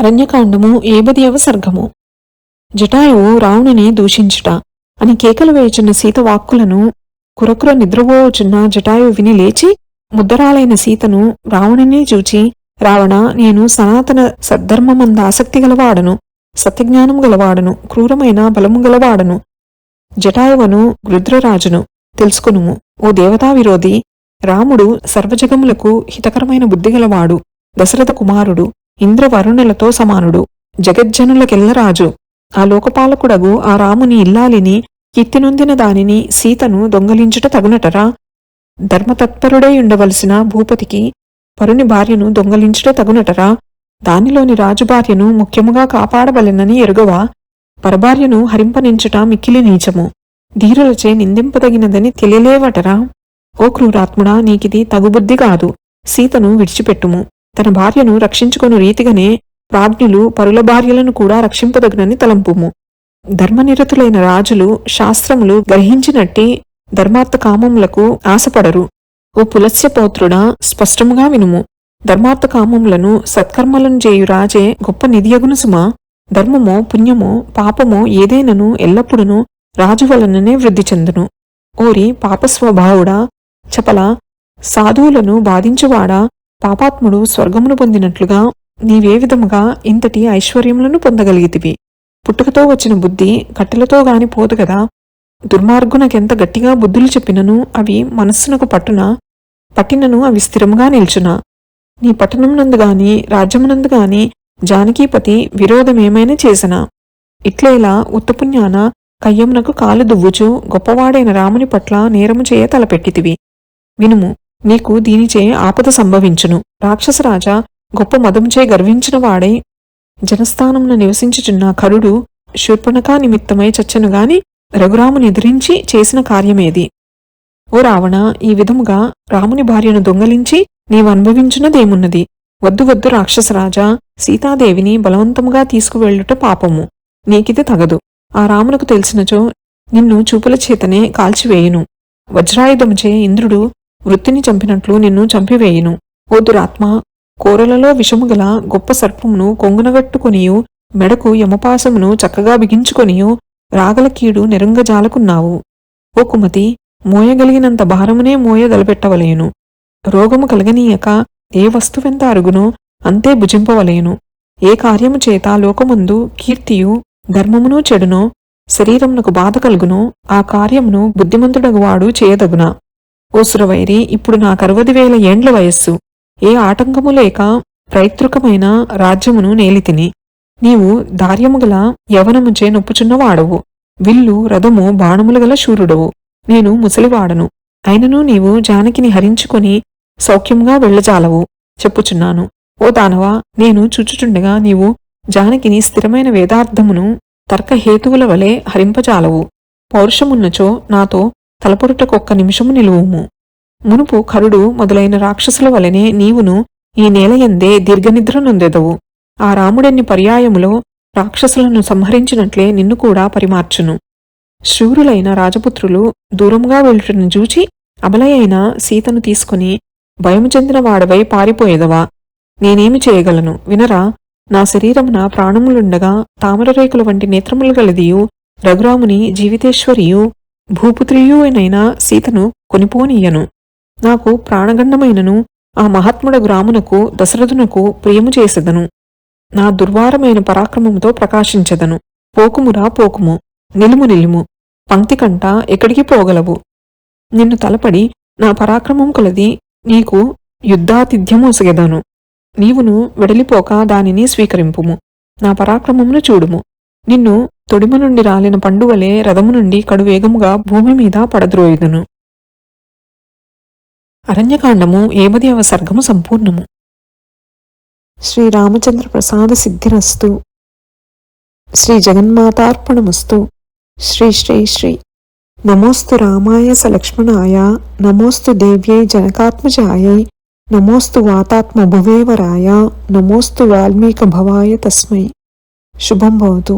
అరణ్యకాండము 70వ సర్గము. జటాయువు రావణుని దూషించుట అని కేకలు వేయుచున్న సీత వాక్కులను కురకుర నిద్రపోవచున్న జటాయువు విని లేచి ముద్దరాలైన సీతను రావణుని చూచి, రావణ, నేను సనాతన సద్ధర్మమంద ఆసక్తి గలవాడను, సత్యజ్ఞానము గలవాడను, క్రూరమైన బలము గలవాడను, జటాయువను రుద్రరాజును, తెలుసుకునుము. ఓ దేవతా విరోధి, రాముడు సర్వజగములకు హితకరమైన బుద్ధిగలవాడు, దశరథ కుమారుడు, ఇంద్రవరుణులతో సమానుడు, జగజ్జనులకెల్లరాజు. ఆ లోకపాలకుడగు ఆ రాముని ఇల్లాలిని, కీర్తినొందిన దానిని సీతను దొంగలించుట తగునటరా? ధర్మతత్పరుడై ఉండవలసిన భూపతికి పరుని భార్యను దొంగలించుట తగునటరా? దానిలోని రాజు భార్యను ముఖ్యముగా కాపాడవలెనని ఎరుగవా? పరభార్యను హరింపనించుట మిక్కిలి నీచము, ధీరులచే నిందింపదగినదని తెలియలేవటరా? ఓ క్రూరాత్ముడా, నీకిది తగుబుద్ధి కాదు. సీతను విడిచిపెట్టుము. తన భార్యను రక్షించుకొను రీతిగానే ప్రాజ్ఞులు పరుల భార్యలను కూడా రక్షింపదగునని తలంపుము. ధర్మనిరతులైన రాజులు శాస్త్రములు గ్రహించినట్టి ధర్మార్థ కామములకు ఆశపడరు. ఓ పులస్య పౌత్రుడా, స్పష్టముగా వినుము. ధర్మార్థ కామములను సత్కర్మలను చేయు రాజే గొప్ప నిధియగును సుమా. ధర్మమో పుణ్యమో పాపమో ఏదైనను ఎల్లప్పుడూ రాజు వలననే వృద్ధి చెందును. ఓరి పాపస్వభావుడా, చపల, సాధువులను బాధించువాడా, పాపాత్ముడు స్వర్గమును పొందినట్లుగా నీవే విధముగా ఇంతటి ఐశ్వర్యములను పొందగలిగితివి? పుట్టుకతో వచ్చిన బుద్ధి కట్టెలతో గాని పోదు గదా. దుర్మార్గునకెంత గట్టిగా బుద్ధులు చెప్పినను అవి మనస్సునకు పట్టినను అవి స్థిరముగా నిల్చునా? నీ పట్టణమునందు గాని రాజ్యమునందు గాని జానకీపతి విరోధమేమైనా చేసనా? ఇట్లేలా ఉత్తపుణ్యాన కయ్యమునకు కాలు దువ్వుచు గొప్పవాడైన రాముని పట్ల నేరము చేయ తలపెట్టితివి. వినుము, నీకు దీనిచే ఆపద సంభవించును. రాక్షసరాజా, గొప్ప మదముచే గర్వించిన వాడై జనస్థానమున నివసించుచున్న కరుడు శూర్పణకా నిమిత్తమై చచ్చెనుగాని రఘురాముని ఎదిరించి చేసిన కార్యమేది? ఓ రావణ, ఈ విధముగా రాముని భార్యను దొంగలించి నీవనుభవించున్నదేమున్నది? వద్దు వద్దు రాక్షసరాజా, సీతాదేవిని బలవంతముగా తీసుకువెళ్ళుట పాపము. నీకిది తగదు. ఆ రామునకు తెలిసినచో నిన్ను చూపుల చేతనే కాల్చివేయును. వజ్రాయుధముచే ఇంద్రుడు వృత్తిని చంపినట్లు నిన్ను చంపివేయును. ఓ దురాత్మ, కోరలలో విషము గల గొప్ప సర్పమును కొంగునగట్టుకొనియు మెడకు యమపాసమును చక్కగా బిగించుకొనియు రాగల కీడు నెరుంగజాలకున్నావు. ఓ కుమతి, మోయగలిగినంత భారమునే మోయదలపెట్టవలేను. రోగము కలగనీయక ఏ వస్తువెంత అరుగునో అంతే భుజింపవలేను. ఏ కార్యము చేత లోకముందు కీర్తియు ధర్మమును చెడునో శరీరమునకు బాధ కలుగునో ఆ కార్యమును బుద్ధిమంతుడగువాడు చేయదగునా? ఓ సురవైరి, ఇప్పుడు నా 60,000 ఏండ్ల వయస్సు. ఏ ఆటంకము లేక ప్రయత్రుకమైన రాజ్యమును నేలితిని. నీవు ధార్యముగల యవనముచే నొప్పుచున్నవాడవు. విల్లు రథము బాణములు గల శూరుడవు. నేను ముసలివాడను. అయినను నీవు జానకిని హరించుకొని సౌఖ్యముగా వెళ్ళజాలవు. చెప్పుచున్నాను. ఓ దానవా, నేను చూచుచుండగా నీవు జానకిని స్థిరమైన వేదార్థమును తర్కహేతువుల వలె హరింపజాలవు. పౌరుషమున్నచో నాతో తలపొరుటకొక్క నిమిషము నిలువుము. మునుపు కరుడు మొదలైన రాక్షసుల వలనే నీవును ఈ నేలయందే దీర్ఘనిద్ర నొందెదవు. ఆ రాముడెన్ని పర్యాయములో రాక్షసులను సంహరించినట్లే నిన్ను కూడా పరిమార్చును. శూరులైన రాజపుత్రులు దూరంగా వెళ్ళుటను చూచి అబలయైన సీతను తీసుకుని భయము చెందిన వాడవై పారిపోయేదవా? నేనేమి చేయగలను వినరా? నా శరీరమున ప్రాణములుండగా తామరరేకుల వంటి నేత్రములు గలదియు రఘురాముని జీవితేశ్వరియు భూపుత్రియూ అయిన సీతను కొనిపోనీయను. నాకు ప్రాణగండమైనను ఆ మహాత్ముడగు రామునకు దశరథునకు ప్రియము చేసెదను. నా దుర్వారమైన పరాక్రమముతో ప్రకాశించెదను. పోకుమురా పోకుము, నిలుము నిలుము, పంక్తి కంట ఎక్కడికి పోగలవు? నిన్ను తలపడి నా పరాక్రమం కొలది నీకు యుద్ధాతిథ్యమొసగెదను. నీవును వెడలిపోక దానిని స్వీకరింపుము. నా పరాక్రమమును చూడుము. నిన్ను తొడిమ నుండి రాలిన పండువలే రథము నుండి కడువేగముగా భూమి మీద పడద్రోయుదును. అరణ్యకాండము 70వ సర్గము సంపూర్ణము. శ్రీరామచంద్ర ప్రసాద సిద్ధిరస్తు. శ్రీ జగన్మాతార్పణమస్తు. శ్రీ శ్రీ శ్రీ. నమోస్తు రామాయ సలక్ష్మణాయ, నమోస్తు దేవ్యై జనకాత్మజాయై, నమోస్తు వాతాత్మ భువేవరాయ, నమోస్తు వాల్మీక భవాయ తస్మై. శుభం భవతు.